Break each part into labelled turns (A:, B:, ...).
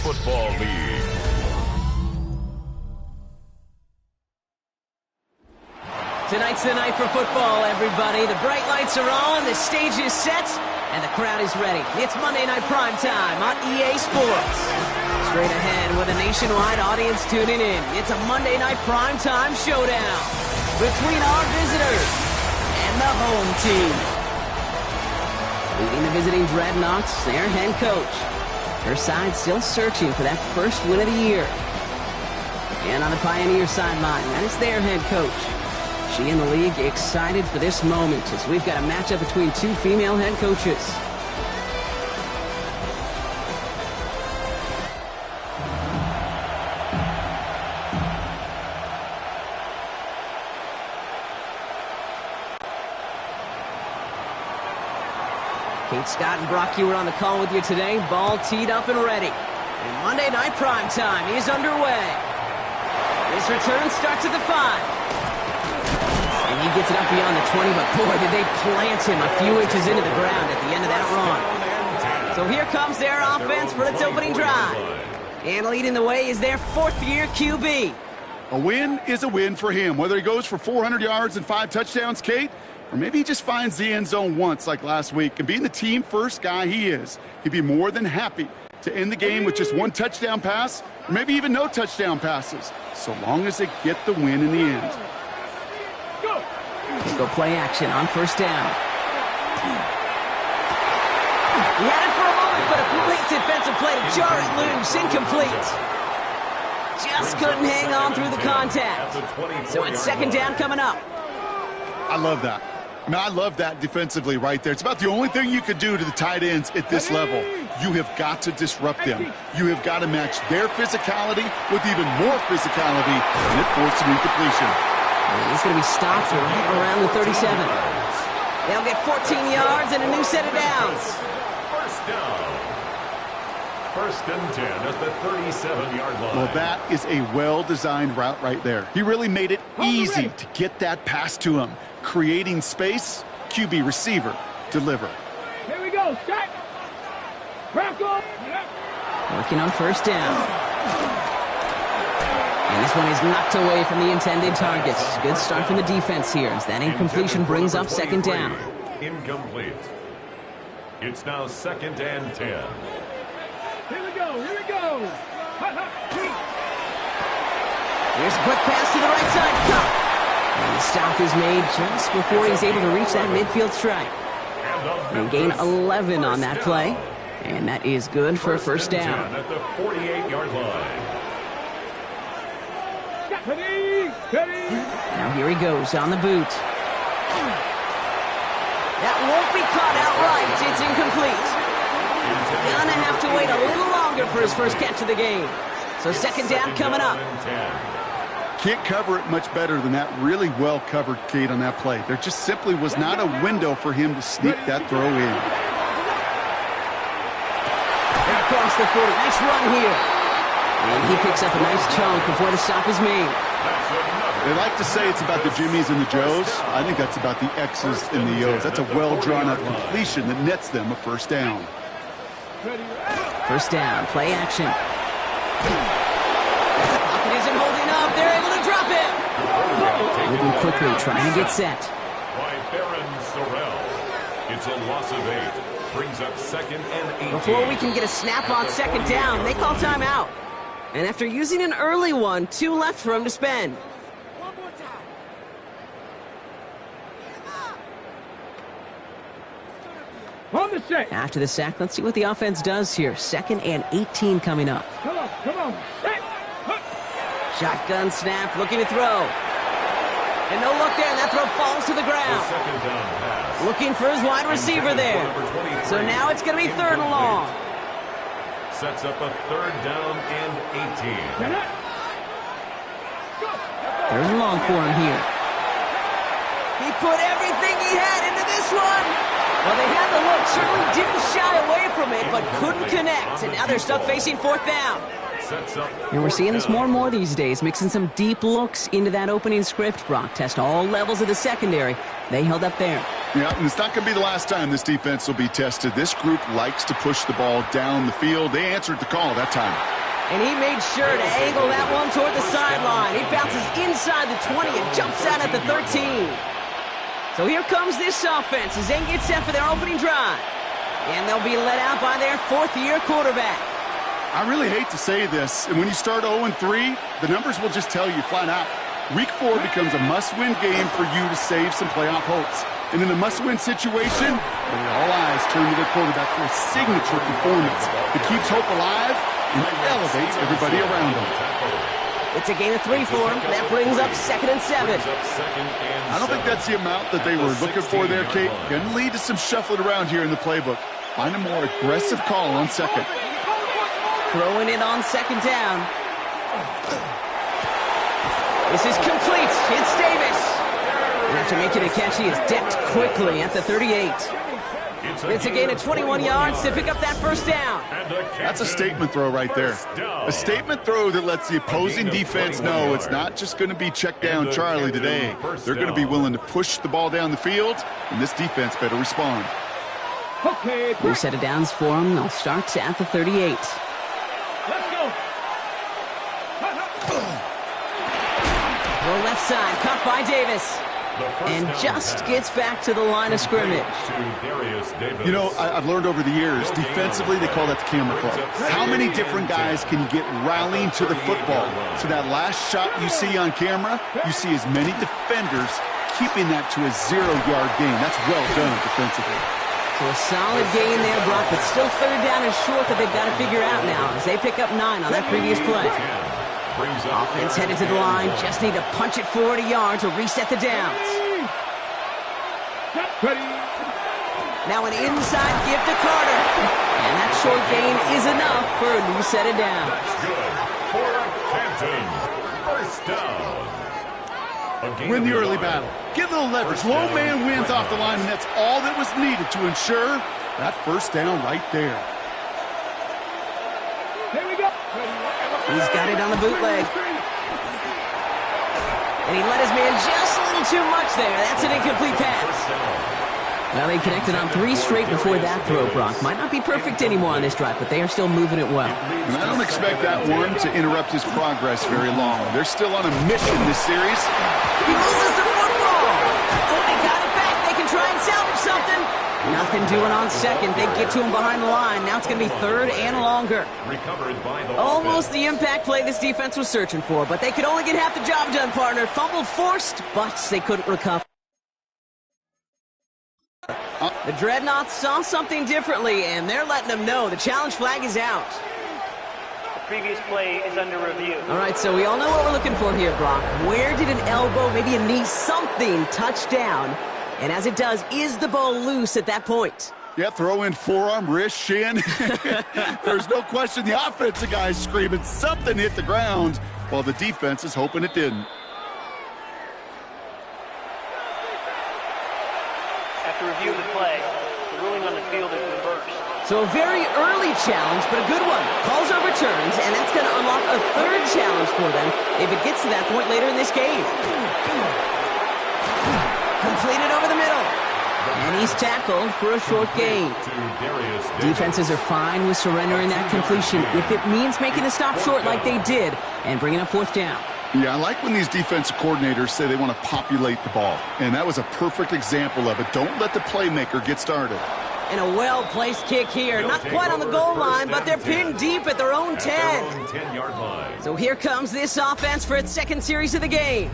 A: Football League.
B: Tonight's the night for football, everybody. The bright lights are on, the stage is set, and the crowd is ready. It's Monday Night Primetime on EA Sports. Straight ahead with a nationwide audience tuning in. It's a Monday Night Primetime showdown between our visitors and the home team. Leading the visiting Dreadnoughts, their head coach. Her side still searching for that first win of the year. And on the Pioneer sideline, that is their head coach. She and the league excited for this moment as we've got a matchup between two female head coaches. Kate Scott and Brock Ewer on the call with you today. Ball teed up and ready. And Monday Night Primetime is underway. This return starts at the 5. And he gets it up beyond the 20, but boy, did they plant him a few inches into the ground at the end of that run. So here comes their offense for its opening drive. And leading the way is their fourth-year QB.
C: A win is a win for him, whether he goes for 400 yards and 5 touchdowns, Kate, or maybe he just finds the end zone once like last week. And being the team-first guy he is, he'd be more than happy to end the game with just 1 touchdown pass, or maybe even no touchdown passes, so long as they get the win in the end.
B: Go play action on first down. He had it for a moment, but a complete defensive play to jar it loose. Incomplete. Just couldn't hang on through the contact. So it's second down coming up.
C: I love that. I love that defensively right there. It's about the only thing you could do to the tight ends at this level. You have got to disrupt them. You have got to match their physicality with even more physicality, and it forced an incompletion.
B: And he's going to be stopped right around the 37. They'll get 14 yards and a new set of downs.
A: First down. First and 10 at the 37-yard line.
C: Well, that is a well-designed route right there. He really made it easy to get that pass to him. Creating space, QB receiver, deliver.
D: Here we go, set.
B: Working on first down. And this one is knocked away from the intended targets. Good start from the defense here as that incompletion brings up second down.
A: Incomplete. It's now second and 10.
D: Here we go, here we go.
B: Here's a quick pass to the right side. Cut! And the stop is made just before he's able to reach that midfield strike. And gain 11 on that play. And that is good for a first down.
A: At the 48-yard line.
B: Now here he goes on the boot. That won't be caught outright. It's incomplete. Gonna have to wait a little longer for his first catch of the game. So second down coming up.
C: Can't cover it much better than that. Really well covered, Kate, on that play. There just simply was not a window for him to sneak that throw in.
B: Across the 40. Nice run here. And he picks up a nice chunk before the stop is made.
C: They like to say it's about the Jimmies and the Joes. I think that's about the X's and the O's. That's a well-drawn-out completion that nets them a first down.
B: First down, play action. Pocket isn't holding up. They're able to drop it. Moving quickly, trying to get set.
A: By Baron Sorrell. It's a loss of 8. Brings up second and 18.
B: Before we can get a snap on second down, they call timeout. And after using an early one, 2 left for him to spend.
D: On the set.
B: After the sack, let's see what the offense does here. Second and 18 coming up.
D: Come on. Set.
B: Shotgun snap, looking to throw. And no look there, and that throw falls to the ground.
A: Second down pass.
B: Looking for his wide receiver there. So now it's going to be third and long.
A: Sets up a third down and 18.
B: Third and long for him here. He put everything he had into this one. Well, they had the look, certainly didn't shy away from it, but couldn't connect. And now they're stuck facing fourth down. And we're seeing this more and more these days, mixing some deep looks into that opening script. Brock test all levels of the secondary. They held up there.
C: Yeah, and it's not going to be the last time this defense will be tested. This group likes to push the ball down the field. They answered the call that time.
B: And he made sure to angle that one toward the sideline. He bounces inside the 20 and jumps out at the 13. So here comes this offense as they get set for their opening drive. And they'll be led out by their fourth-year quarterback.
C: I really hate to say this, and when you start 0-3, the numbers will just tell you flat out. Week 4 becomes a must-win game for you to save some playoff hopes. And in a must-win situation, all eyes turn to their quarterback for a signature performance that keeps hope alive and elevates everybody around him.
B: It's a gain of 3 for him. That brings up 2nd and 7.
C: I don't think that's the amount that they were looking for there, Kate. Going to lead to some shuffling around here in the playbook. Find a more aggressive call on 2nd.
B: Throwing it on 2nd down. This is complete. It's Davis. And after making a catch, he is decked quickly at the 38. It's a gain of 21 yards to pick up that first down.
C: That's a statement throw right there. A statement throw that lets the opposing defense know it's not just going to be check down Charlie today. They're going to be willing to push the ball down the field, and this defense better respond.
B: New set of downs for them. They'll start at the 38.
D: Let's go.
B: Throw left side, caught by Davis. And just gets back to the line of scrimmage.
C: You know, I've learned over the years, defensively, they call that the camera club. How many different guys can get rallying to the football? So that last shot you see on camera, you see as many defenders keeping that to a 0-yard gain. That's well done defensively.
B: So a solid gain there, Brock, but still 3rd down and short that they've got to figure out now as they pick up 9 on that previous play. Offense headed to the line. Just need to punch it 40 yards to reset the downs. Now an inside give to Carter. And that short gain is enough for a new set of downs.
A: That's good for Canton. First down.
C: Win the early battle. Get a little leverage. Low man wins off the line, and that's all that was needed to ensure that first down right there.
D: Here we go.
B: He's got it on the bootleg. And he let his man just a little too much there. That's an incomplete pass. Well, they connected on 3 straight before that throw, Brock. Might not be perfect anymore on this drive, but they are still moving it well.
C: And I don't expect that one to interrupt his progress very long. They're still on a mission this series.
B: He loses the football. Oh, they got it back. They can try and salvage something. Nothing doing on 2nd. They get to him behind the line. Now it's going to be 3rd and longer. Almost the impact play this defense was searching for, but they could only get half the job done, partner. Fumble forced, but they couldn't recover. The Dreadnoughts saw something differently, and they're letting them know the challenge flag is out.
E: The previous play is under review.
B: All right, so we all know what we're looking for here, Brock. Where did an elbow, maybe a knee, something touch down? And as it does, is the ball loose at that point?
C: Yeah, throw in forearm, wrist, shin. There's no question the offensive guy's screaming something hit the ground while the defense is hoping it didn't.
E: After review of the play, the ruling on the field is reversed.
B: So a very early challenge, but a good one. Calls overturns, and that's going to unlock a 3rd challenge for them if it gets to that point later in this game. Completed over the middle. And he's tackled for a short gain. Defenses are fine with surrendering that completion if it means making a stop short like they did and bringing up 4th down.
C: Yeah, I like when these defensive coordinators say they want to populate the ball. And that was a perfect example of it. Don't let the playmaker get started.
B: And a well-placed kick here. Not quite on the goal line, but they're pinned deep at their own 10. So here comes this offense for its 2nd series of the game.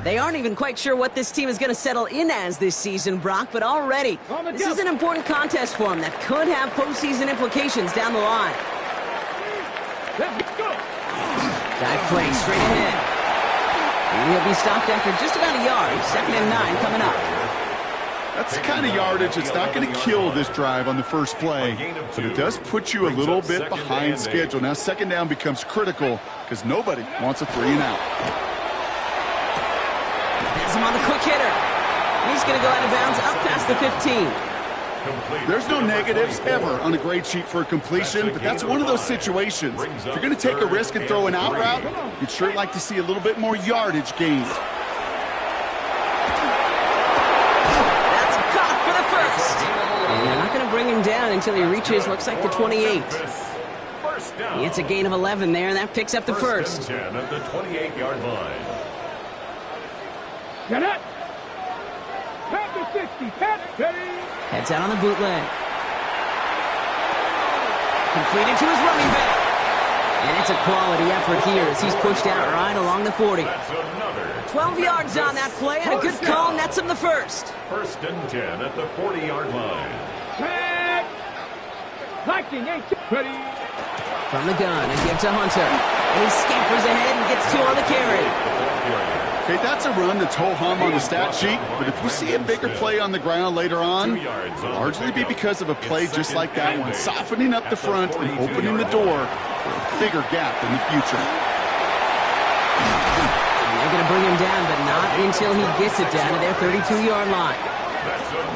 B: They aren't even quite sure what this team is going to settle in as this season, Brock, but already, this is an important contest for them that could have postseason implications down the line.
D: Let's go.
B: Dive play straight ahead. And he'll be stopped after just about a yard. 2nd and 9 coming up.
C: That's the kind of yardage that's not going to kill this drive on the first play, but it does put you a little bit behind schedule. Now 2nd down becomes critical because nobody wants a 3-and-out.
B: Him on the quick hitter. And he's going to go out of bounds up past the 15.
C: There's no negatives ever on a grade sheet for a completion, but that's one of those situations. If you're going to take a risk and throw an out route, you'd sure like to see a little bit more yardage gained.
B: That's bring him down until he reaches, looks like the 28.
A: First down.
B: It's a gain of 11 there, and that picks up the first.
A: First and 10 at the 28-yard line.
D: Get it. Pat the 60. Pat. Ready.
B: Heads out on the bootleg. Completed to his running back. And it's a quality effort here as he's pushed out right along the 40.
A: That's another
B: 12 yards on that play, and a good call nets him the first.
A: First and 10 at the 40-yard line.
D: Pat. Liking ain't ready.
B: From the gun, and give to Hunter. And he scampers ahead and gets 2 on the carry.
C: Okay, that's a run that's ho-hum on the stat sheet, but if you see a bigger play on the ground later on, it'll largely be because of a play just like that one, softening up the front and opening the door for a bigger gap in the future.
B: And they're going to bring him down, but not until he gets it down to their 32-yard line.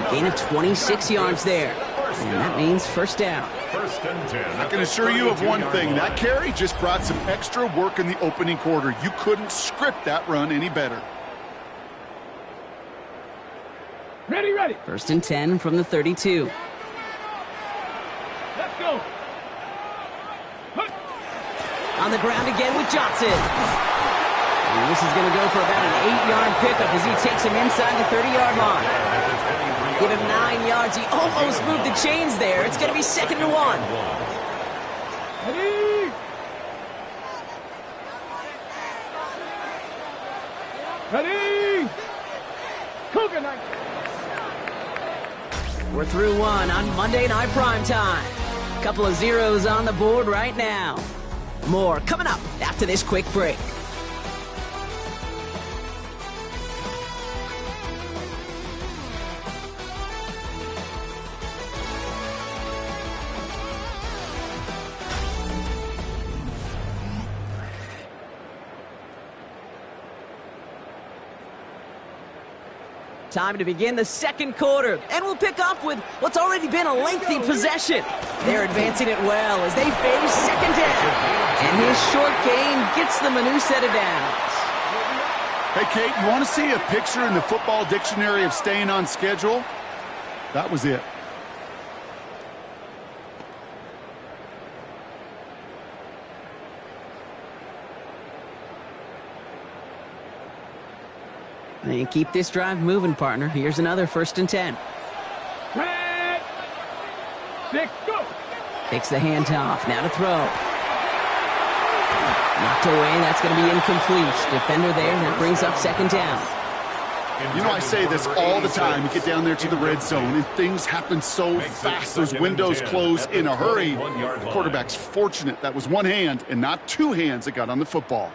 B: A gain of 26 yards there. And that means first down.
A: First and 10.
C: I can assure you of one thing. That carry just brought some extra work in the opening quarter. You couldn't script that run any better.
D: Ready, ready.
B: First and 10 from the 32.
D: Let's go.
B: On the ground again with Johnson. And this is going to go for about an 8-yard pickup as he takes him inside the 30-yard line. Give him 9 yards. He almost moved the chains there. It's going to be 2nd and 1.
D: Ready. Ready. Cougar night.
B: We're through one on Monday Night Primetime. Couple of zeros on the board right now. More coming up after this quick break. Time to begin the second quarter, and we'll pick up with what's already been a lengthy possession. They're advancing it well as they face second down. And his short gain gets them a new set of downs.
C: Hey, Kate, you want to see a picture in the football dictionary of staying on schedule? That was it.
B: And keep this drive moving, partner. Here's another first and 10.
D: Pat. 6, go.
B: Takes the handoff. Now to throw. Knocked away. That's going to be incomplete. Defender there. That brings up second down.
C: You know, I say this all the time. You get down there to the red zone, and things happen so fast. Those windows close in a hurry. The quarterback's fortunate that was one hand and not two hands that got on the football.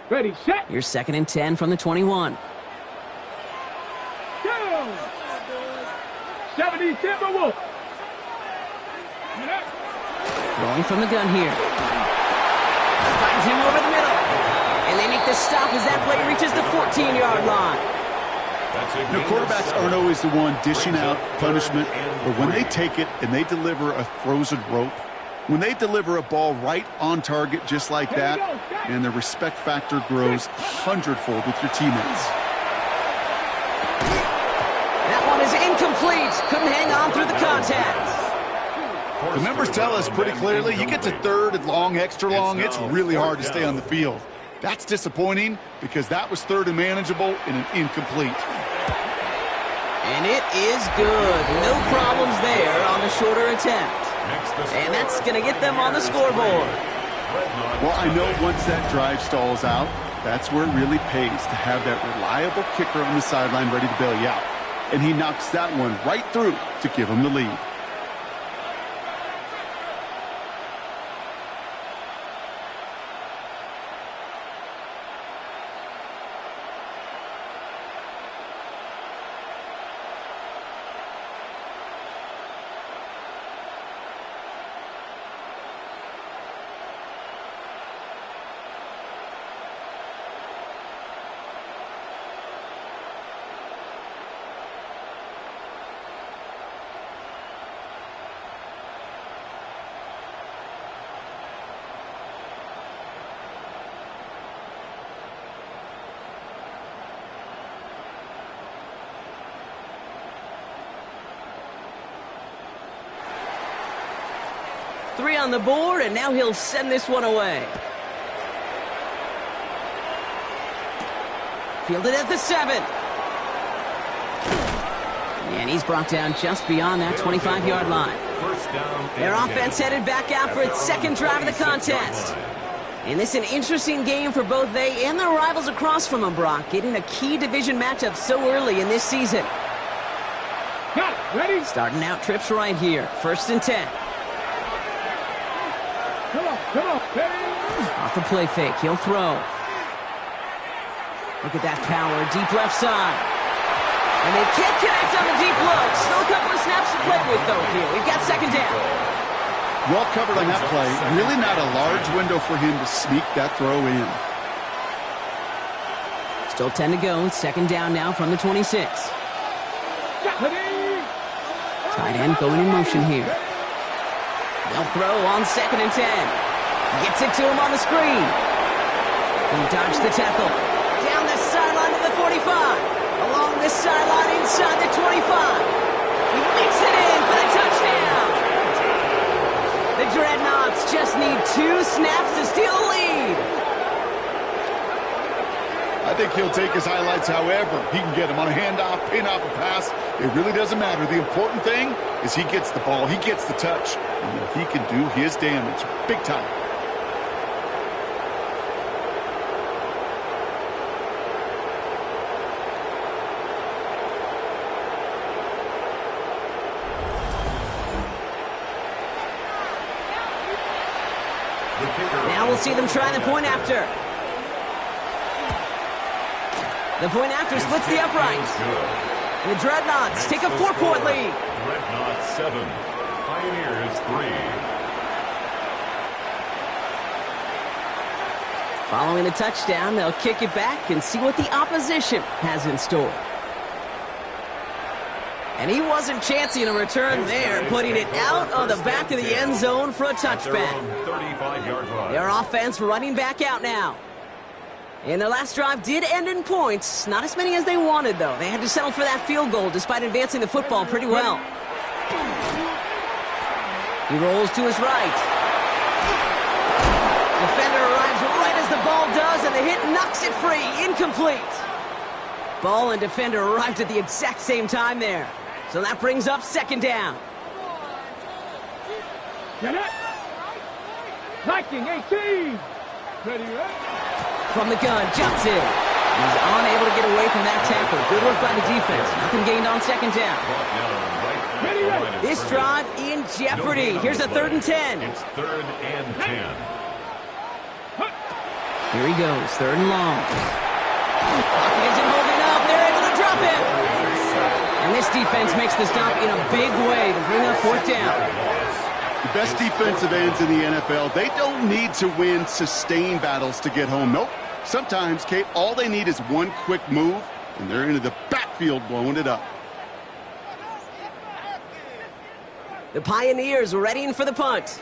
D: Ready, set.
B: Here's second and 10 from the 21.
D: Down. 70 Timberwolves.
B: Throwing from the gun here. Finds him over the middle. And they make the stop as that play reaches the 14-yard line.
C: You know, quarterbacks aren't always the one dishing out punishment, but when they take it and they deliver a frozen rope, when they deliver a ball right on target just like that, and the respect factor grows 100-fold with your teammates.
B: That one is incomplete. Couldn't hang on through the contact.
C: The numbers tell us pretty clearly, you get to third and long, extra long, it's really hard to stay on the field. That's disappointing because that was third and manageable and an incomplete.
B: And it is good. No problems there on the shorter attempt. And that's going to get them on the scoreboard.
C: Well, I know once that drive stalls out, that's where it really pays to have that reliable kicker on the sideline ready to bail you out. And he knocks that one right through to give him the lead.
B: Three on the board, and now he'll send this one away. Fielded at the 7. And he's brought down just beyond that 25-yard line. Their offense headed back out for its second drive of the contest. And this is an interesting game for both they and their rivals across from them, Brock, getting a key division matchup so early in this season.
D: Got it. Ready?
B: Starting out trips right here. 1st and 10.
D: Come on. Ready?
B: Off the play fake, he'll throw. Look at that power, deep left side. And they can't connect on the deep look. Still a couple of snaps to play with, though, here. We've got 2nd down.
C: Well covered on that play. Really not a large window for him to sneak that throw in.
B: Still 10 to go. 2nd down now from the 26. Tight end going in motion here. They'll throw on 2nd and 10. Gets it to him on the screen. He dodged the tackle. Down the sideline to the 45. Along the sideline inside the 25. He makes it in for the touchdown. The Dreadnoughts just need 2 snaps to steal the lead.
C: I think he'll take his highlights however he can get them on a handoff, pin off a pass. It really doesn't matter. The important thing is he gets the ball, he gets the touch, and he can do his damage big time.
B: Now we'll see them try the point after. The point after splits the uprights. The Dreadnoughts take a 4-point lead.
A: Dreadnoughts 7, Pioneers 3.
B: Following the touchdown, they'll kick it back and see what the opposition has in store. And he wasn't chancing a return there, putting it out on the back of the end zone for a touchback. Their offense running back out now. And their last drive did end in points. Not as many as they wanted, though. They had to settle for that field goal despite advancing the football pretty well. He rolls to his right. Defender arrives right as the ball does, and the hit knocks it free. Incomplete. Ball and defender arrived at the exact same time there. So that brings up 2nd down.
D: Get it. Liking 18. Ready,
B: From the gun, Johnson. He's unable to get away from that tackle. Good work by the defense. Nothing gained on 2nd down. This drive in jeopardy. Here's a 3rd and 10.
A: It's 3rd and 10.
B: Here he goes, 3rd and long. Pocket isn't holding up. They're able to drop him. And this defense makes the stop in a big way to bring up 4th down.
C: The best defensive ends in the NFL, they don't need to win sustained battles to get home. Nope. Sometimes, Kate, all they need is one quick move, and they're into the backfield blowing it up.
B: The Pioneers readying for the punt.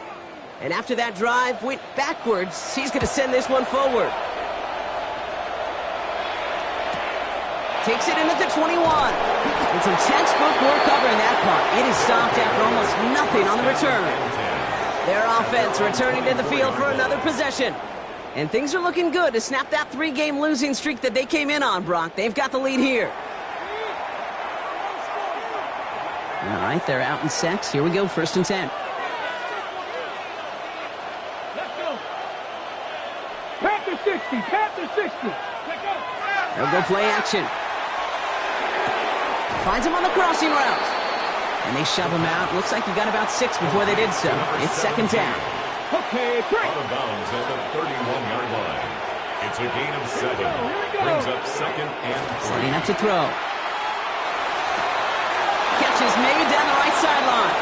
B: And after that drive went backwards, he's going to send this one forward. Takes it in at the 21. And some textbook work covering that punt. It is stopped after almost nothing on the return. Their offense returning to the field for another possession. And things are looking good to snap that 3-game losing streak that they came in on, Brock. They've got the lead here. All right, they're out and set. Here we go, 1st and 10.
D: Let's go. Panther 60, Panther 60. Let's go.
B: They'll go play action. Finds him on the crossing route. And they shove him out. Looks like he got about 6 before they did so. It's 2nd down.
D: Okay, break.
A: Out of bounds at the 31-yard line. It's a gain of 7. Brings up 2nd and 3.
B: Setting up to throw. Catch is made down the right sideline.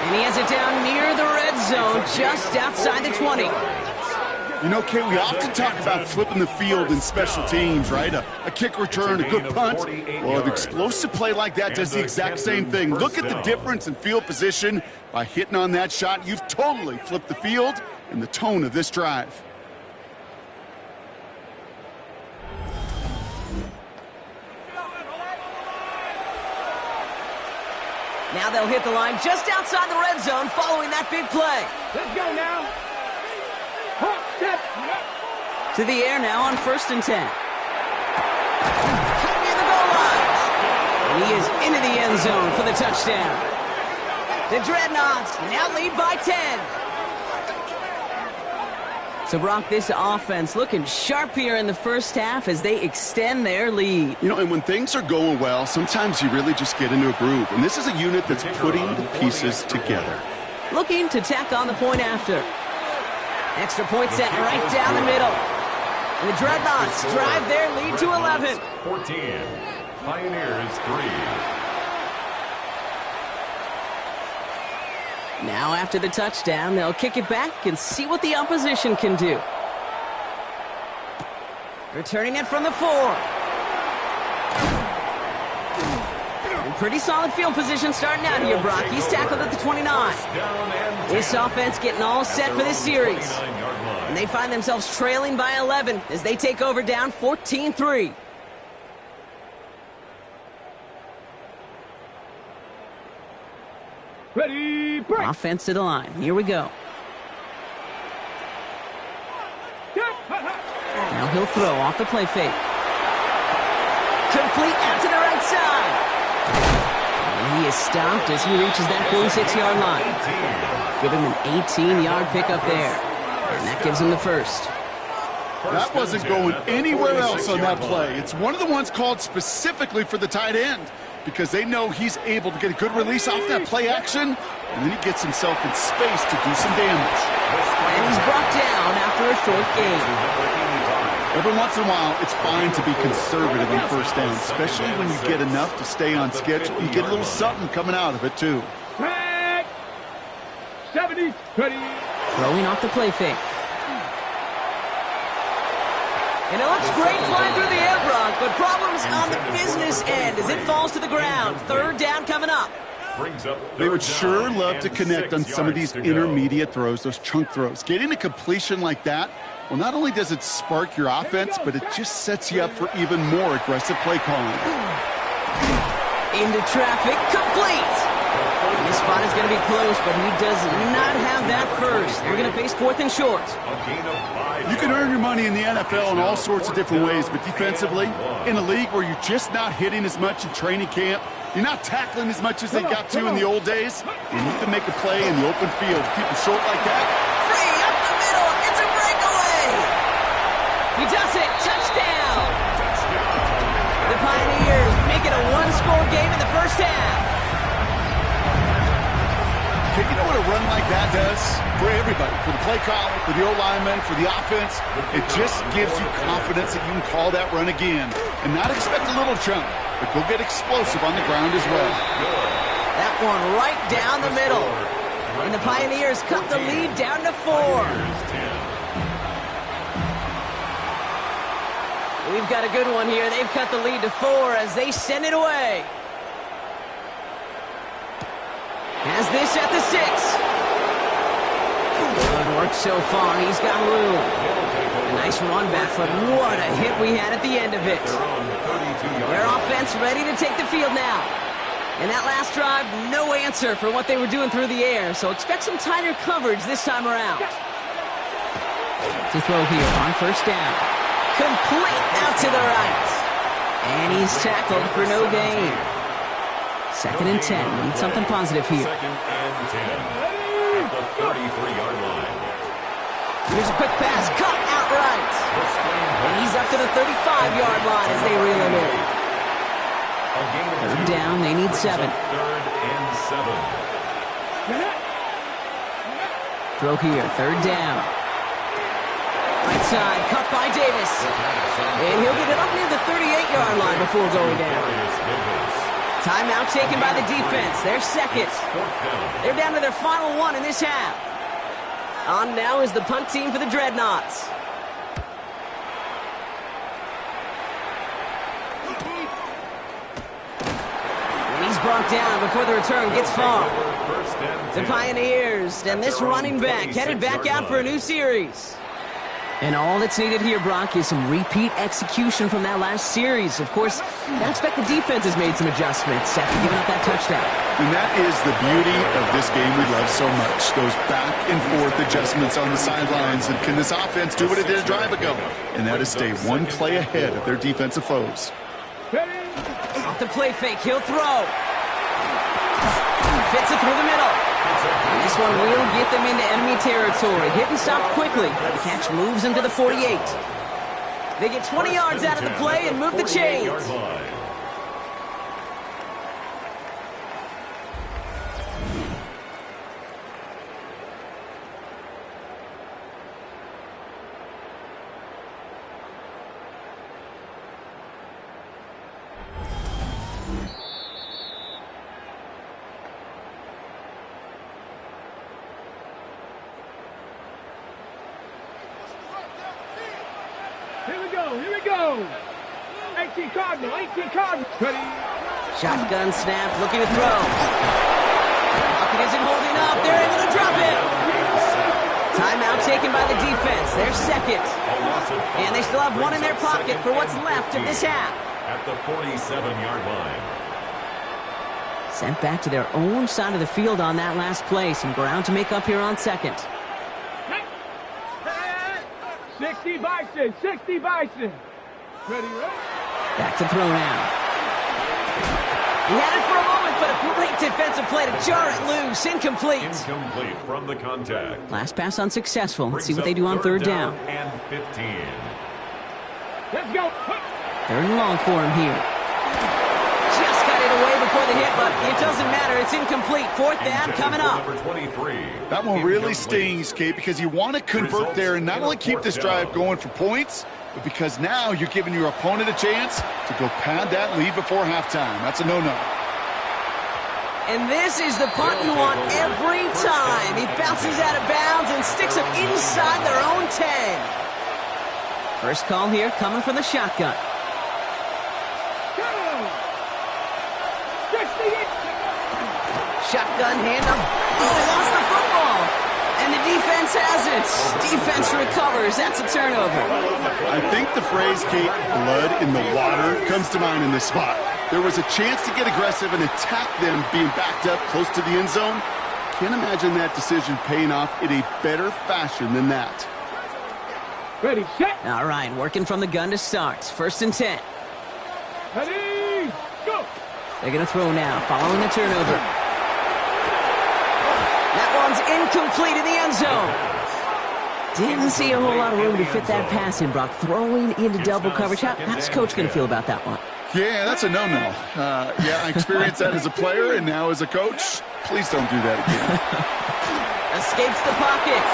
B: And he has it down near the red zone, just outside the 20.
C: You know, Kate, we often talk about flipping the field in special teams, right? A kick return, a good punt. Well, an explosive play like that does the exact same thing. Look at the difference in field position. By hitting on that shot, you've totally flipped the field and the tone of this drive.
B: Now they'll hit the line just outside the red zone following that big play.
D: Let's go now. Hop, step.
B: To the air now on 1st and 10. Near the goal line. And he is into the end zone for the touchdown. The Dreadnoughts now lead by 10. So, Brock, this offense looking sharp here in the first half as they extend their lead.
C: You know, and when things are going well, sometimes you really just get into a groove. And this is a unit that's putting the pieces together.
B: Looking to tack on the point after. Extra point set right down the middle. And the Dreadnoughts drive their lead to 11.
A: 14. Pioneers 3.
B: Now after the touchdown, they'll kick it back and see what the opposition can do. Returning it from the 4. And pretty solid field position starting out here, Brock. He's tackled at the 29. This offense getting all set for this series. And they find themselves trailing by 11 as they take over down 14-3.
D: Ready, break.
B: Offense to the line. Here we go. Now he'll throw off the play fake. Complete out to the right side. And he is stopped as he reaches that 46-yard line. Give him an 18-yard pickup there. And that gives him the first.
C: That wasn't going anywhere else on that play. It's one of the ones called specifically for the tight end because they know he's able to get a good release off that play action, and then he gets himself in space to do some damage.
B: And he's brought down after a short gain.
C: Every once in a while, it's fine to be conservative on 1st down, especially when you get enough to stay on schedule. You get a little something coming out of it, too.
D: Back. 70, ready.
B: Throwing off the play fake. And it looks great flying through the air, Brock, but problems on the business end as it falls to the ground. 3rd down coming up.
C: They would sure love to connect on some of these intermediate throws, those chunk throws. Getting a completion like that, well, not only does it spark your offense, but it just sets you up for even more aggressive play calling.
B: Into traffic, complete. And this spot is going to be close, but he does not have that first. They're going to face 4th and short.
C: You can earn your money in the NFL in all sorts of different ways, but defensively, in a league where you're just not hitting as much in training camp, you're not tackling as much as they got to in the old days, you need to make a play in the open field. Keep it short like that.
B: Free up the middle. It's a breakaway. He does it. Touchdown. The Pioneers make it a 1-score game in the first half.
C: You know what a run like that does for everybody, for the play caller, for the O-lineman, for the offense? It just gives you confidence that you can call that run again and not expect a little chunk, but go get explosive on the ground as well.
B: That one right down the middle. And the Pioneers cut the lead down to 4. We've got a good one here. They've cut the lead to 4 as they send it away. Has this at the 6. Good work so far. He's got room. A nice run back, but what a hit we had at the end of it. Their offense ready to take the field now. And that last drive, no answer for what they were doing through the air, so expect some tighter coverage this time around. To throw here on first down. Complete out to the right. And he's tackled for no gain. 2nd and 10. Need something positive here.
A: 2nd and 10 at the 33-yard line.
B: Here's a quick pass. Cut outright. And he's up to the 35-yard line as they reel him in. 3rd down. They need 7.
A: 3rd and 7.
B: Throw here. 3rd down. Right side. Cut by Davis. And he'll get it up near the 38-yard line before going down. Timeout taken by the defense. They're 2nd. They're down to their final 1 in this half. On now is the punt team for the Dreadnoughts. And he's brought down before the return gets far. The Pioneers and this running back headed back out for a new series. And all that's needed here, Brock, is some repeat execution from that last series. Of course, I expect the defense has made some adjustments after giving up that touchdown.
C: And that is the beauty of this game we love so much. Those back and forth adjustments on the sidelines. And can this offense do what it did a drive ago? And that is stay one play ahead of their defensive foes.
B: Off the play fake, he'll throw. Fits it through the middle. And this one will get them into enemy territory. Hit and stop quickly. The catch moves into the 48. They get 20 yards out of the play and move the chains.
D: Here we go. 18 Cardinal. Ready.
B: Shotgun snap, looking to throw. Pocket isn't holding up. They're able to drop it. Timeout taken by the defense. They're 2nd. And they still have 1 in their pocket for what's left of this half.
A: At the 47-yard line.
B: Sent back to their own side of the field on that last play. Some ground to make up here on 2nd.
D: 60 Bison. Ready.
B: Back to throw now. He had it for a moment, but a great defensive play to jar it loose. Incomplete.
A: Incomplete from the contact.
B: Last pass unsuccessful. Let's see what they do on 3rd down.
A: And 15.
D: Let's go.
B: 3rd and long for him here. Just got it away before the hit, but it doesn't matter. It's incomplete. 4th down coming up.
A: Number 23.
C: That one really stings, Kate, because you want to convert there and not only keep this drive going for points, but because now you're giving your opponent a chance to go pad that lead before halftime. That's a no-no.
B: And this is the punt you want every time. He bounces out of bounds and sticks them inside their own 10. First call here coming from the shotgun. Shotgun handoff. Oh, they lost the football. And the defense has it. Defense recovers. That's a turnover.
C: I think the phrase, Kate, blood in the water, comes to mind in this spot. There was a chance to get aggressive and attack them being backed up close to the end zone. Can't imagine that decision paying off in a better fashion than that.
D: Ready, set.
B: All right, working from the gun to start. 1st and 10.
D: Ready, go.
B: They're going to throw now, following the turnover. That one's incomplete in the end zone. Didn't see a whole lot of room to fit that pass in, Brock. Throwing into double coverage. How's Coach going to feel about that one?
C: Yeah, that's a no-no. Yeah, I experienced that as a player and now as a coach. Please don't do that again.
B: Escapes the pocket.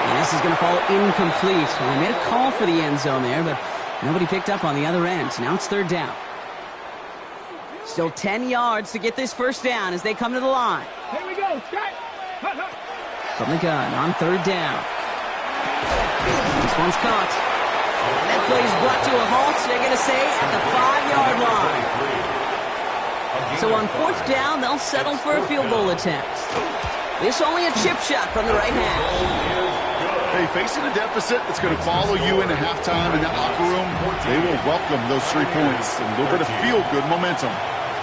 B: And this is going to fall incomplete. Well, they made a call for the end zone there, but nobody picked up on the other end. Now it's 3rd down. Still 10 yards to get this 1st down as they come to the line.
D: Here we go, Scott.
B: From the gun on 3rd down. This one's caught. And that play is brought to a halt, they're going to say, at the 5-yard line. So on 4th down, they'll settle for a field goal attempt. This only a chip shot from the right hand.
C: Hey, facing a deficit that's going to follow you into halftime in that locker room, they will welcome those 3 points and a little bit of feel-good momentum.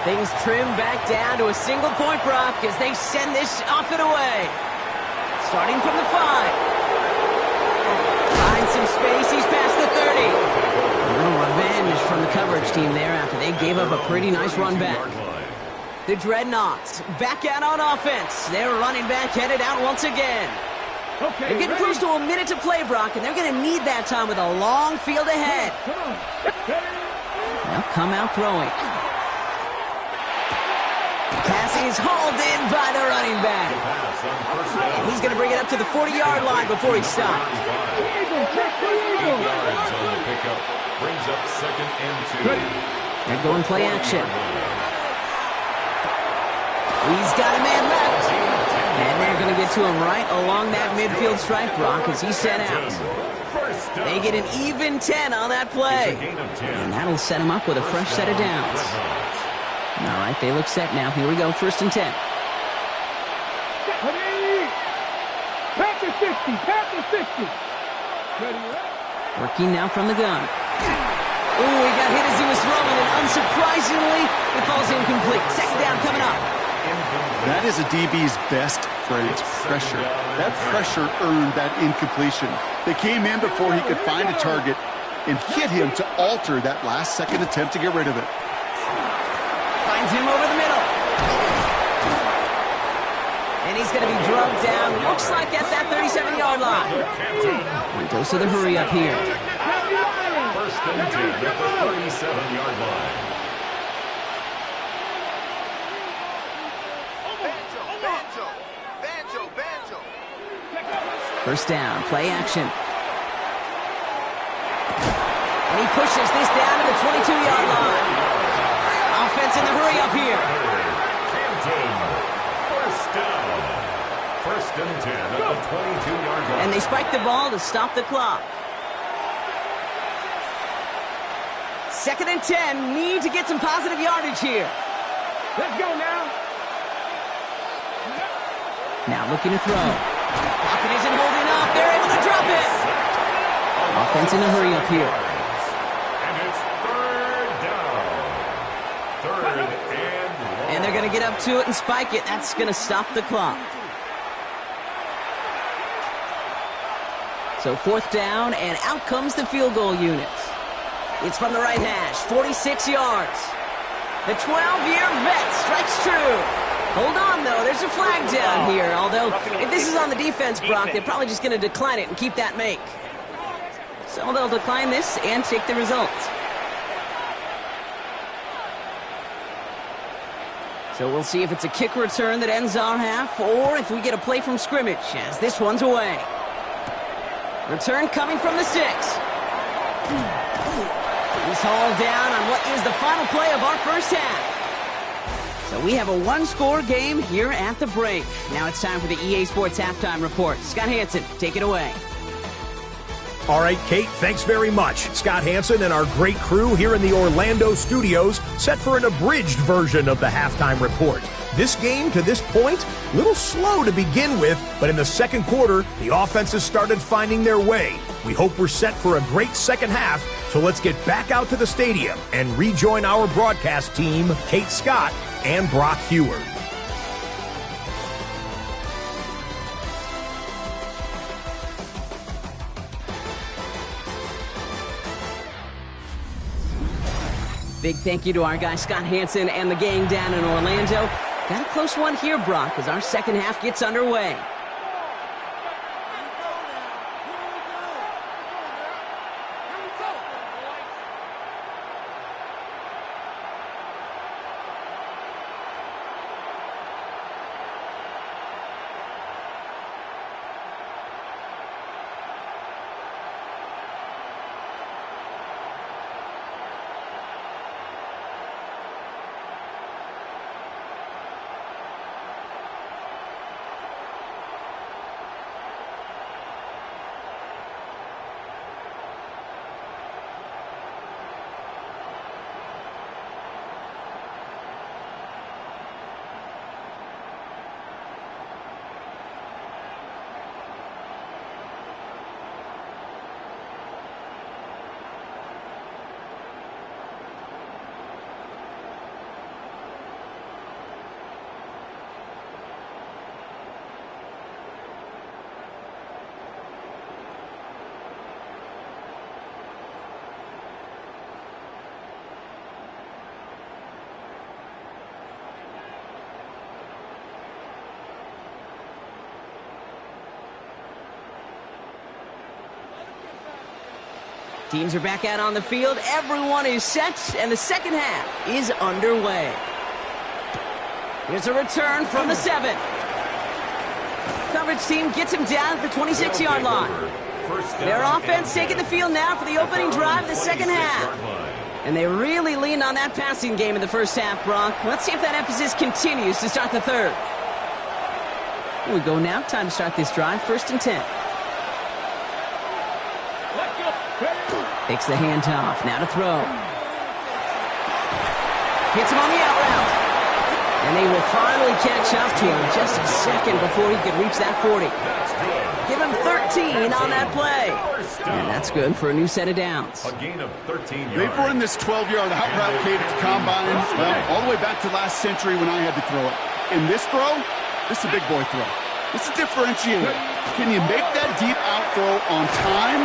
B: Things trim back down to a single point, Brock, as they send this off and away. Starting from the 5. finds some space. He's past the 30. A little revenge from the coverage team there after they gave up a pretty nice run back. The Dreadnoughts back out on offense. Their running back headed out once again.
D: Okay,
B: They're getting close to a minute to play, Brock, and they're going to need that time with a long field ahead.
D: Come on.
B: They'll come out throwing. Pass is hauled in by the running back. And he's going to bring it up to the 40-yard line before he stops.
A: 8 yards on the pickup. Brings up 2nd and 2.
B: They're going play action. He's got a man left. And they're going to get to him right along that midfield stripe, Brock, as he's sent out. They get an even 10 on that play. And that'll set him up with a fresh set of downs. All right, they look set now. Here we go, 1st and 10.
D: Panther 60, Panther 60.
B: Working now from the gun. Ooh, he got hit as he was throwing, and unsurprisingly, it falls incomplete. 2nd down coming up.
C: That is a DB's best friend, pressure. That pressure earned that incompletion. They came in before he could find a target and hit him to alter that last-second attempt to get rid of it.
B: Finds him over the middle. And he's going to be drugged down, looks like at that 37-yard line. And goes to the hurry up here.
A: 1st and 10 at the 37-yard line.
B: First down, play action. And he pushes this down to the 22-yard line. Offense in the hurry up here.
A: Canton. 1st down. 1st and 10 at the 22-yard line.
B: And they spike the ball to stop the clock. 2nd and 10, need to get some positive yardage here.
D: Let's go now.
B: Now looking to throw. Pocket isn't holding up. They're able to drop it. Offense in a hurry up here.
A: And it's 3rd down. 3rd and 1.
B: And they're going to get up to it and spike it. That's going to stop the clock. So 4th down, and out comes the field goal unit. It's from the right hash, 46 yards. The 12-year vet strikes true. Hold on, though. There's a flag down here. Although, if this is on the defense, Brock, they're probably just going to decline it and keep that make. So they'll decline this and take the results. So we'll see if it's a kick return that ends our half, or if we get a play from scrimmage, as this one's away. Return coming from the 6. He's hauled down on what is the final play of our first half. So we have a one-score game here at the break. Now it's time for the EA Sports Halftime Report. Scott Hansen, take it away.
F: All right, Kate, thanks very much. Scott Hansen and our great crew here in the Orlando studios set for an abridged version of the Halftime Report. This game, to this point, a little slow to begin with, but in the second quarter, the offenses started finding their way. We hope we're set for a great second half, so let's get back out to the stadium and rejoin our broadcast team, Kate Scott and Brock Hewer.
B: Big thank you to our guy Scott Hansen and the gang down in Orlando. Got a close one here, Brock, as our second half gets underway. Teams are back out on the field. Everyone is set, and the second half is underway. Here's a return from the 7. Coverage team gets him down at the 26-yard line. Their offense taking the field now for the opening drive of the second half. And they really leaned on that passing game in the first half, Brock. Let's see if that emphasis continues to start the third. Here we go now. Time to start this drive. 1st and 10. Takes the handoff. Now to throw. Hits him on the out route. And they will finally catch up to him just a second before he could reach that 40. Give him 13 on that play. And that's good for a new set of downs.
A: A gain of 13 yards.
C: They've run this 12-yard out route, Kate, at the combine, well, all the way back to last century when I had to throw it. In this throw, this is a big boy throw. It's a differentiator. Can you make that deep out throw on time,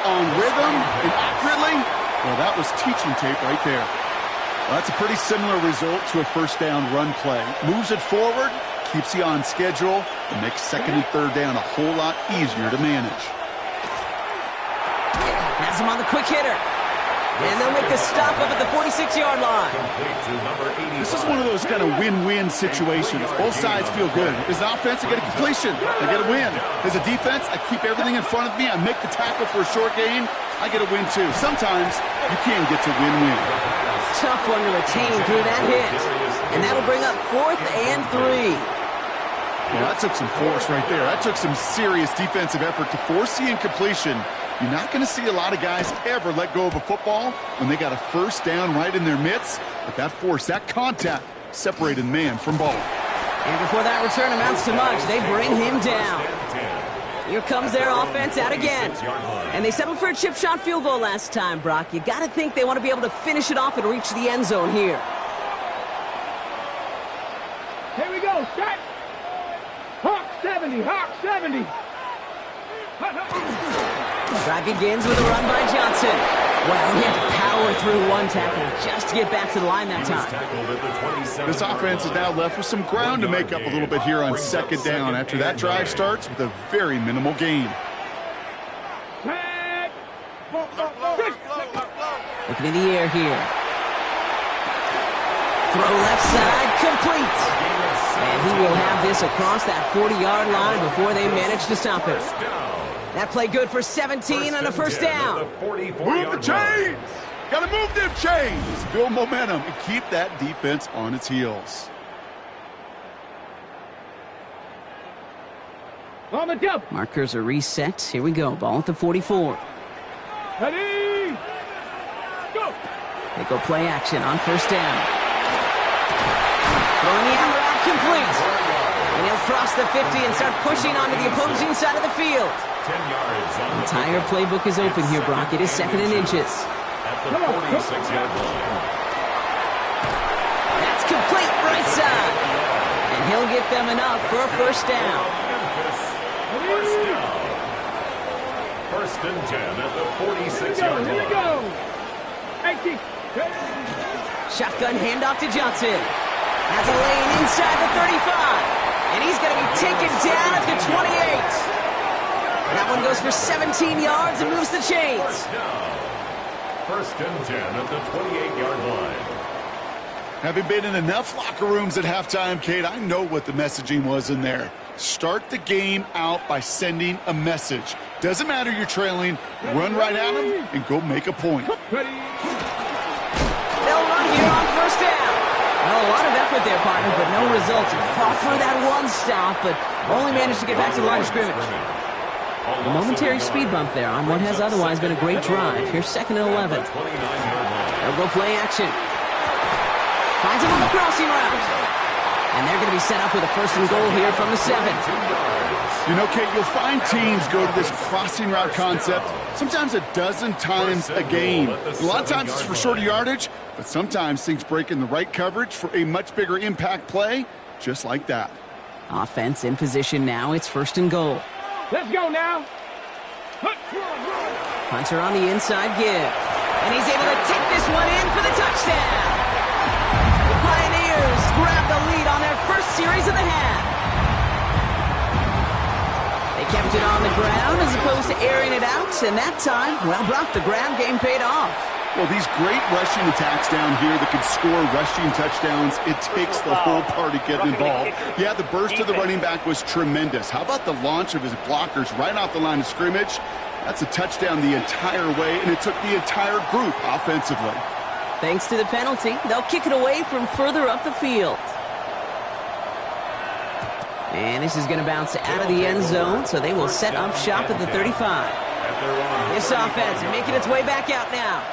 C: on rhythm, and accurately? Well, that was teaching tape right there. Well, that's a pretty similar result to a first down run play. Moves it forward, keeps you on schedule, and makes 2nd and 3rd down a whole lot easier to manage.
B: Has him on the quick hitter. And they'll make the stop up at the 46-yard line.
C: This is one of those kind of win-win situations. Both sides feel good. As an offense, I get a completion. I get a win. As a defense, I keep everything in front of me. I make the tackle for a short gain. I get a win, too. Sometimes you can get to win-win.
B: Tough one to retain through that hit. And that'll bring up 4th and 3.
C: Well, that took some force right there. That took some serious defensive effort to force the incompletion. You're not going to see a lot of guys ever let go of a football when they got a first down right in their midst. But that force, that contact, separated man from ball.
B: And before that return amounts to much, they bring him down. Here comes their offense out again. And they settled for a chip shot field goal last time, Brock. You got to think they want to be able to finish it off and reach the end zone here.
D: Here we go, start. Hawk 70, Hawk 70.
B: Drive begins with a run by Johnson. Well, he had to power through one tackle just to get back to the line that time.
C: This offense is now left with some ground to make up a little bit here on 2nd down after that drive starts with a very minimal gain.
B: Looking in the air here. Throw left side, complete. And he will have this across that 40-yard line before they manage to stop it. That play good for 17 on a first down.
C: Move the chains! Got to move them chains! Build momentum and keep that defense on its heels.
D: On the jump.
B: Markers are reset. Here we go. Ball at the 44.
D: Ready? Go!
B: They go play action on first down. Throwing the out route complete. And he'll cross the 50 and start pushing onto the opposing side of the field.
A: 10 yards.
B: The entire playbook is open here, Brock. It is 2nd and inches.
A: At the 46-yard line.
B: That's complete right side. And he'll get them enough for a first down.
A: Memphis. First down. 1st and 10 at the 46-yard line.
D: Here we go. 18.
B: Shotgun handoff to Johnson. Has a lane inside the 35. And he's going to be taken down at the 28. That one goes for 17 yards and moves the chains.
A: 1st and 10 at the 28-yard line.
C: Having been in enough locker rooms at halftime, Kate, I know what the messaging was in there. Start the game out by sending a message. Doesn't matter you're trailing, run right at them and go make a point.
B: They'll run here on first down. Well, a lot of effort there, partner, but no results. He fought through that one stop, but only managed to get back to the line of scrimmage. A momentary speed bump there on what has otherwise been a great drive. Here's 2nd and 11. They'll go play action. Finds him on the crossing route. And they're going to be set up with a 1st and goal here from the 7.
C: You know, Kate, you'll find teams go to this crossing route concept sometimes a dozen times a game. A lot of times it's for shorter yardage, but sometimes things break in the right coverage for a much bigger impact play, just like that.
B: Offense in position now. It's 1st and goal.
D: Let's go now.
B: Hunter on the inside give. And he's able to take this one in for the touchdown. The Pioneers grab the lead on their first series of the half. They kept Kept it on the ground as opposed to airing it out, and that time, well, Brock, the ground game paid off.
C: Well, these great rushing attacks down here that can score rushing touchdowns, it takes the whole party getting involved. Yeah, the burst of the running back was tremendous. How about the launch of his blockers right off the line of scrimmage? That's a touchdown the entire way, and it took the entire group offensively.
B: Thanks to the penalty, they'll kick it away from further up the field. And this is going to bounce out of the end zone, so they will set up shop at the 35. This offense making its way back out now.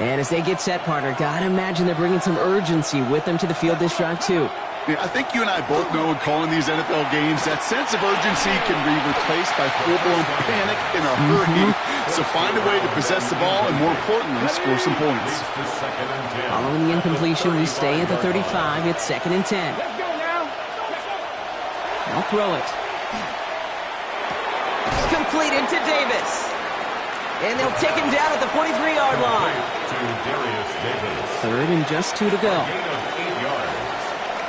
B: And as they get set, partner, gotta imagine they're bringing some urgency with them to the field this drive, too.
C: Yeah, I think you and I both know in calling these NFL games that sense of urgency can be replaced by full-blown panic in a hurry. So find a way to possess the ball and, more importantly, score some points.
B: Following the incompletion, we stay at the 35. It's 2nd and 10.
D: Let's go now.
B: I'll throw it. Completed to Davis. And they'll take him down at the 43-yard line.
A: To Darius Davis.
B: 3rd and just 2 to go.
A: Gain of 8 yards.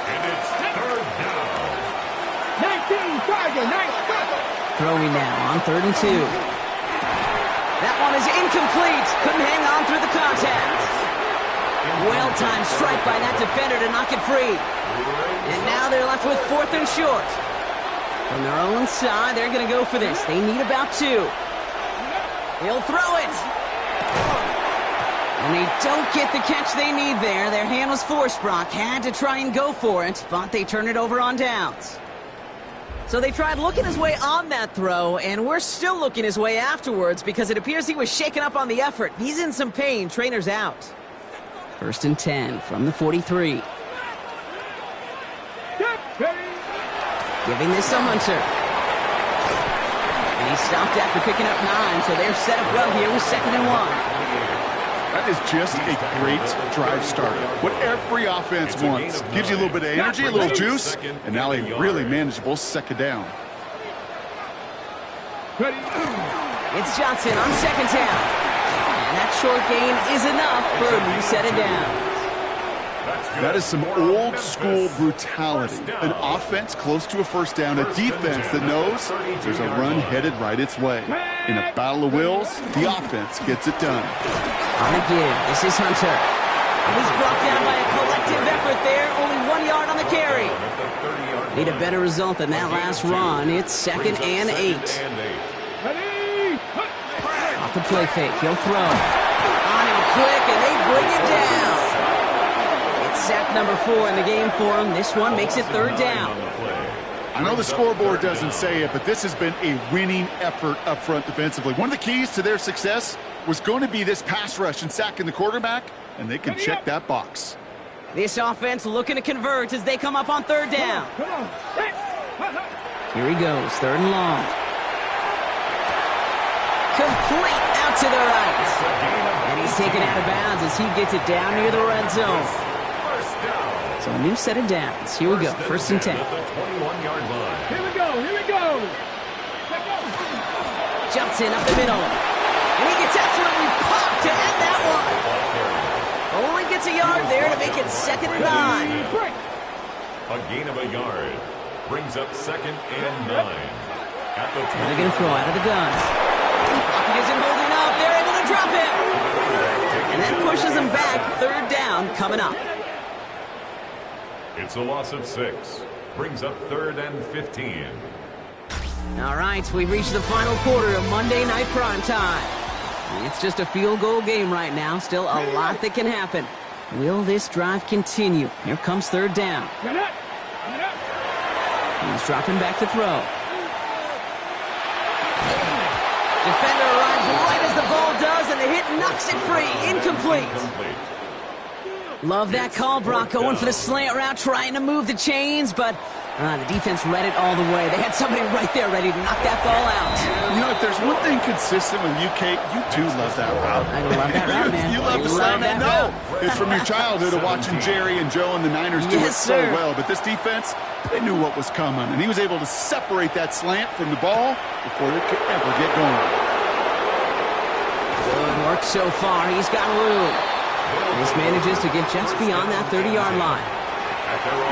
A: And it's 3rd down.
D: 19, Tiger, 19.
B: Throwing now on 3rd and 2. That one is incomplete. Couldn't hang on through the contact. Well-timed strike by that defender to knock it free. And now they're left with 4th and short. From their own side, they're going to go for this. They need about 2. He'll throw it. And they don't get the catch they need there. Their hand was forced, Brock. Had to try and go for it, but they turn it over on downs. So they tried looking his way on that throw, and we're still looking his way afterwards because it appears he was shaken up on the effort. He's in some pain. Trainer's out. 1st and 10 from the 43. Giving this to Hunter. And he stopped after picking up 9, so they're set up well here with 2nd and 1.
C: That is just a great drive starter. What every offense wants. Gives you a little bit of energy, a little juice, and now a really manageable 2nd down.
B: It's Johnson on 2nd down. And that short gain is enough for a new set of downs.
C: That is some old-school brutality. An offense close to a 1st down, a defense that knows there's a run headed right its way. In a battle of wills, the offense gets it done.
B: On the give, this is Hunter. And he's brought down by a collective effort there, only 1 yard on the carry. Need a better result than that last run. It's 2nd and 8. Off the play fake, he'll throw. On him quick, and they bring it down. Sack number 4 in the game for him. This one makes it 3rd down.
C: I know the scoreboard doesn't say it, but this has been a winning effort up front defensively. One of the keys to their success was going to be this pass rush and sacking the quarterback, and they can check that box.
B: This offense looking to convert as they come up on 3rd down. Here he goes, 3rd and long. Complete out to the right. And he's taken out of bounds as he gets it down near the red zone. So a new set of downs. Here we go, 1st and 10.
D: Here we go, here we go.
B: Johnson up the middle. And he gets absolutely popped to end that one. Only gets a yard there to make it 2nd and 9.
A: A gain of a yard brings up 2nd and 9. At the
B: They're going to throw out of the gun. He isn't holding up. They're able to drop him. And that pushes him back. 3rd down coming up.
A: It's a loss of 6. Brings up 3rd and 15.
B: All right, we've reached the final quarter of Monday Night Primetime. It's just a field goal game right now. Still a lot that can happen. Will this drive continue? Here comes 3rd down. He's dropping back to throw. Defender arrives right as the ball does, and the hit knocks it free. Incomplete. Love that call, Brock, going for the slant route, trying to move the chains, but the defense read it all the way. They had somebody right there ready to knock that ball out.
C: You know, if there's one thing consistent with you, Kate, you do love that route.
B: I love that route, man.
C: You love the slant. I know. It's from your childhood of watching Jerry and Joe and the Niners do it so well. But this defense, they knew what was coming, and he was able to separate that slant from the ball before it could ever get going.
B: Good work so far. He's got room. This manages to get just beyond that 30-yard line.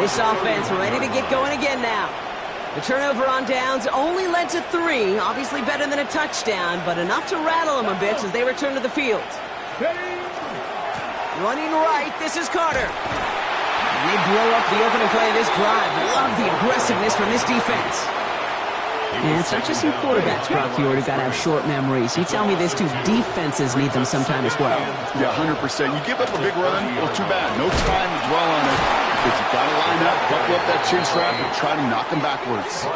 B: This offense ready to get going again now. The turnover on downs only led to 3. Obviously better than a touchdown, but enough to rattle them a bit as they return to the field. Running right, this is Carter. And they blow up the opening play of this drive. Love the aggressiveness from this defense. And it's not just some quarterbacks, Brock, who got to have short memories. You tell me this too, defenses need them sometime as well.
C: Yeah, 100%. You give up a big run, well, too bad. No time to dwell on it. Because you got to line up, buckle up that chin strap, and try to knock them backwards.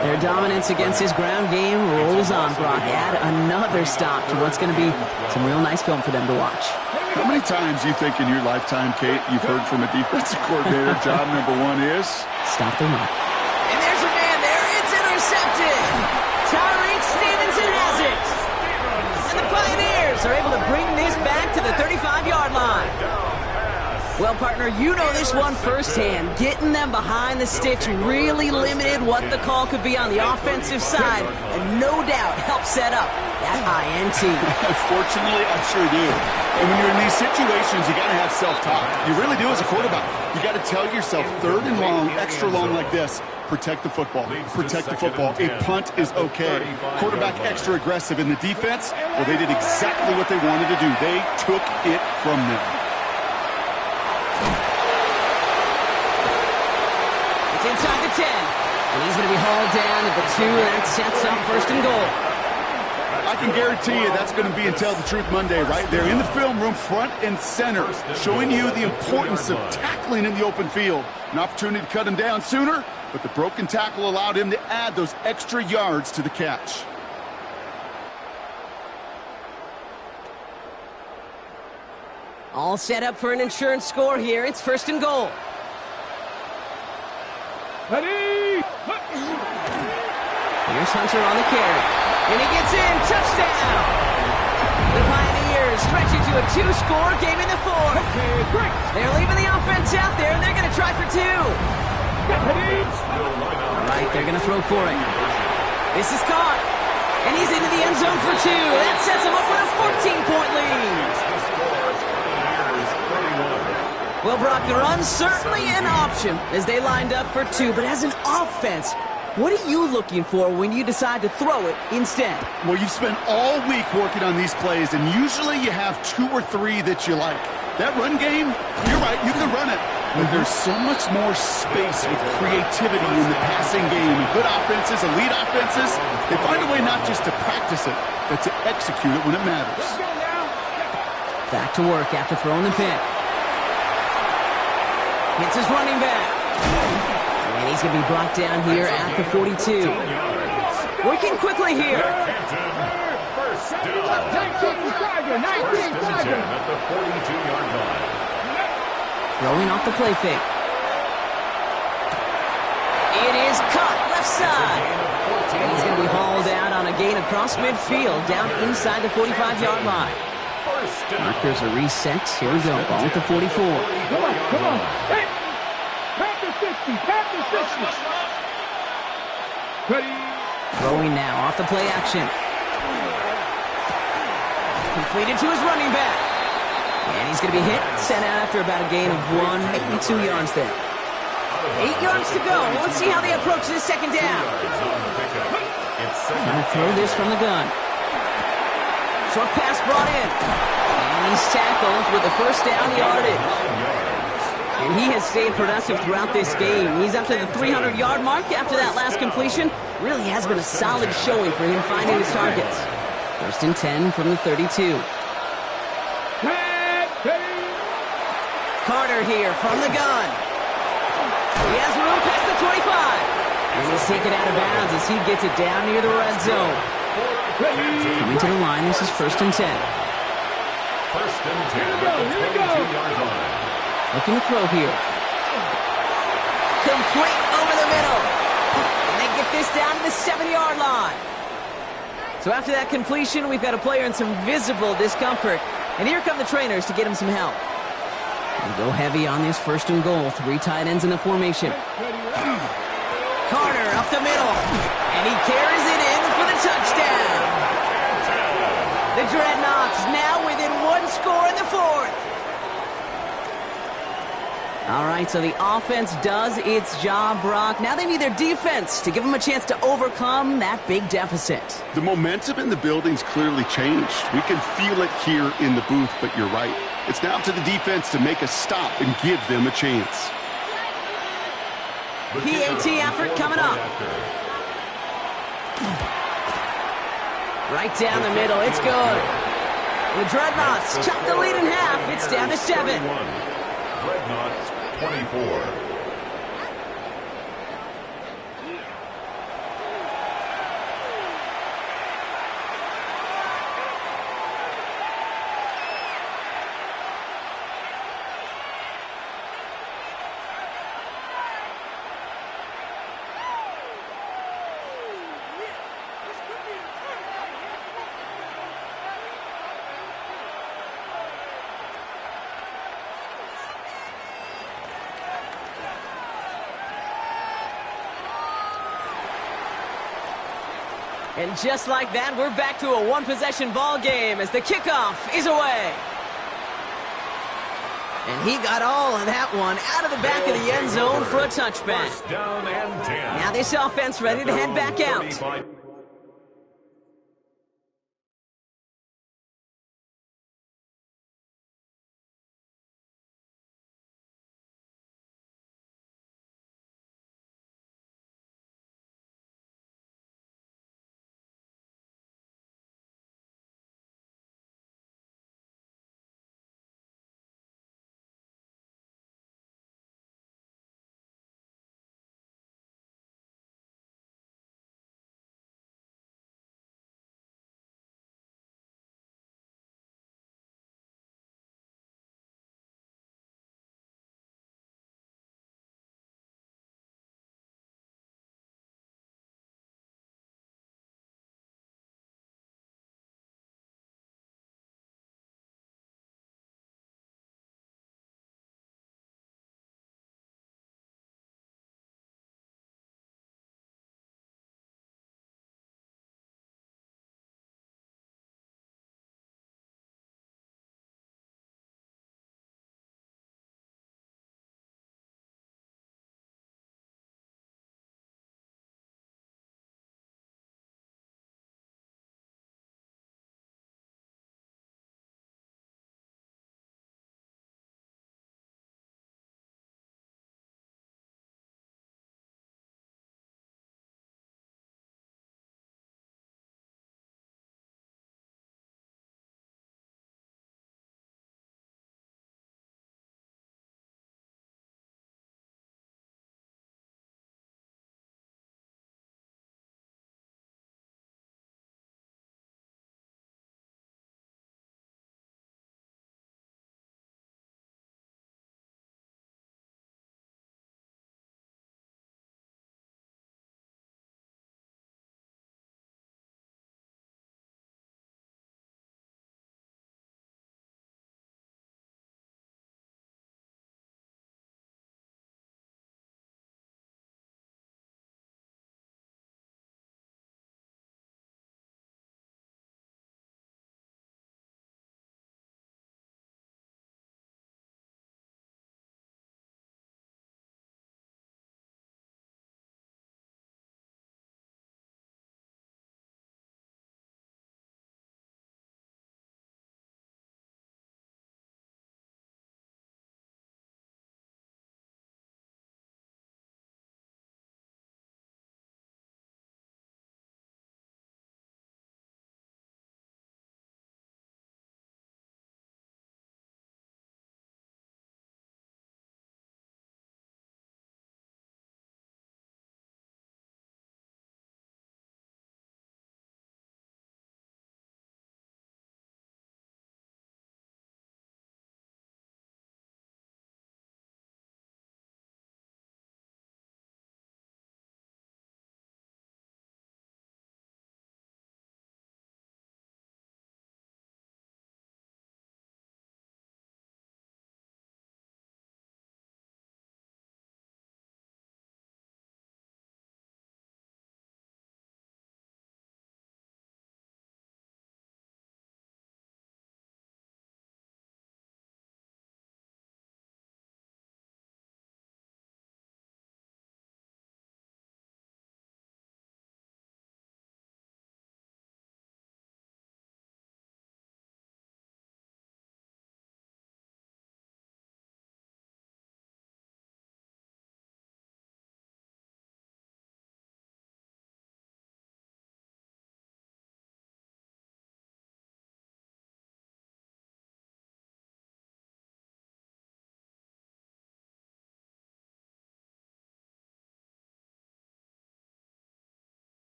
B: Their dominance against his ground game rolls on, Brock. Add another stop to what's going to be some real nice film for them to watch.
C: How many times do you think in your lifetime, Kate, you've heard from a defensive coordinator, job number 1 is?
B: Stop the run. And there's a man there. It's intercepted. Tyreek Stevenson has it. And the Pioneers are able to bring this back to the 35-yard line. Well, partner, you know this one firsthand. Getting them behind the sticks really limited what the call could be on the offensive side, and no doubt helped set up that INT.
C: Unfortunately, I sure do. And when you're in these situations, you got to have self-talk. You really do as a quarterback. You got to tell yourself, 3rd and long, extra long like this, protect the football. Protect the football. A punt is okay. Quarterback extra aggressive. In the defense, well, they did exactly what they wanted to do. They took it from them.
B: It's inside the 10, and he's going to be hauled down at the 2, and that sets up 1st and goal.
C: I can guarantee you that's going to be in Tell the Truth Monday right there in the film room, front and center, showing you the importance of tackling in the open field. An opportunity to cut him down sooner, but the broken tackle allowed him to add those extra yards to the catch.
B: All set up for an insurance score here. It's 1st and goal.
D: Ready?
B: Here's Hunter on the carry. And he gets in. Touchdown! The Pioneers stretch it to a 2-score game in the 4th. They're leaving the offense out there, and they're going to try for 2. All right, they're going to throw for it. This is caught. And he's into the end zone for 2. That sets him up with a 14-point lead. Well, Brock, the run's certainly an option as they lined up for 2, but as an offense, what are you looking for when you decide to throw it instead?
C: Well, you've spent all week working on these plays, and usually you have 2 or 3 that you like. That run game, you're right, you can run it, but there's so much more space with creativity in the passing game. And good offenses, elite offenses, they find a way not just to practice it, but to execute it when it matters.
B: Back to work after throwing the pick. It's his running back. And he's going to be brought down here at the 42. Working quickly here.
A: First down. First and 10 at the 42-yard line.
B: Throwing off the play fake. It is caught left side. And he's going to be hauled out on a gain across midfield down inside the 45-yard line. Markers are reset. Here we go. Ball at the 44.
D: Come on. Hey! Panther 60. Ready?
B: Throwing now off the play action. Completed to his running back. And he's going to be hit, sent out after about a gain of 1, maybe 2 yards there. 8 yards to go. Let's see how they approach this 2nd down. Trying to throw this from the gun. Short pass brought in. And he's tackled with the 1st down yardage. And he has stayed productive throughout this game. He's up to the 300-yard mark after that last completion. Really has been a solid showing for him finding his targets. 1st and 10 from the 32. Carter here from the gun. He has room past the 25. And he's taken out of bounds as he gets it down near the red zone. Coming to the line, this is 1st and 10.
A: 1st and 10 at the 22-yard line.
B: Looking to throw here. Complete over the middle. And they get this down to the 7-yard line. So after that completion, we've got a player in some visible discomfort. And here come the trainers to get him some help. They go heavy on this 1st and goal. 3 tight ends in the formation. Carter up the middle. And he carries it in for the touchdown. The Dreadnoughts now within 1 score in the 4th. All right, so the offense does its job, Brock. Now they need their defense to give them a chance to overcome that big deficit.
C: The momentum in the building's clearly changed. We can feel it here in the booth, but you're right. It's now to the defense to make a stop and give them a chance.
B: PAT effort coming up. Right down the middle, it's good. The Dreadnoughts chop the lead in half. It's down to 7.
A: Dreadnoughts 24.
B: And just like that, we're back to a one-possession ball game as the kickoff is away. And he got all of that one out of the back of the end zone for a touchback.
A: First down and 10.
B: Now this offense ready to head back out.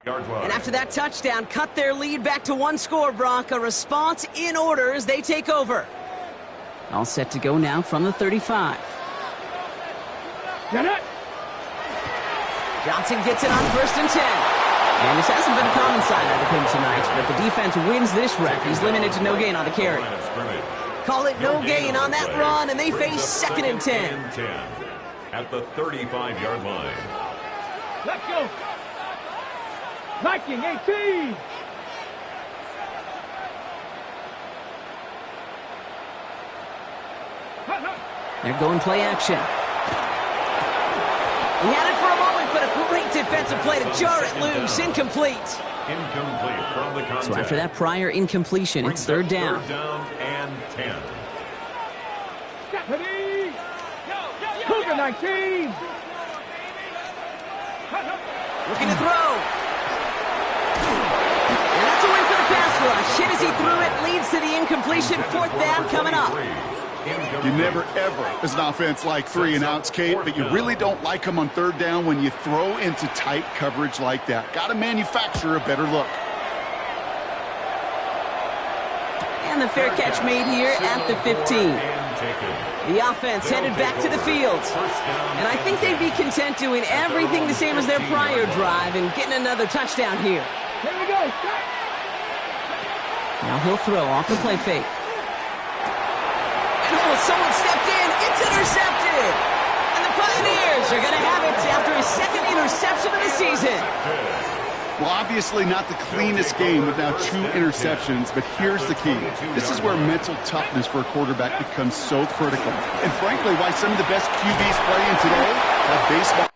B: And after that touchdown, cut their lead back to 1 score, Brock. A response in order as they take over. All set to go now from the 35. Johnson gets it on 1st and 10. And this hasn't been a common side out of him tonight, but the defense wins this rep. He's limited to no gain on the carry. Call it no gain on that run, and they face 2nd and 10.
A: At the 35-yard line.
D: Let's go. Viking 18.
B: They're going play action. He had it for a moment, but a great defensive play to jar it loose. Incomplete.
A: Incomplete from the contact.
B: So after that prior incompletion, it's 3rd down.
A: 3rd down and 10.
D: Cougar 19.
B: Looking to throw. And that's a win for the pass rush. Hit as he threw it, leads to the incompletion. 4th down coming up.
C: You never, ever, as an offense, like 3 and outs, Kate, but you really don't like them on 3rd down when you throw into tight coverage like that. Got to manufacture a better look.
B: And the fair catch made here at the 15. The offense headed back to the field. And I think they'd be content doing everything the same as their prior drive and getting another touchdown here.
D: Here we go.
B: Now he'll throw off the play fake. Someone stepped in. It's intercepted. And the Pioneers are going to have it after his 2nd interception of the season.
C: Well, obviously not the cleanest game with now 2 interceptions, but here's the key. This is where mental toughness for a quarterback becomes so critical. And frankly, why some of the best QBs playing today have baseball.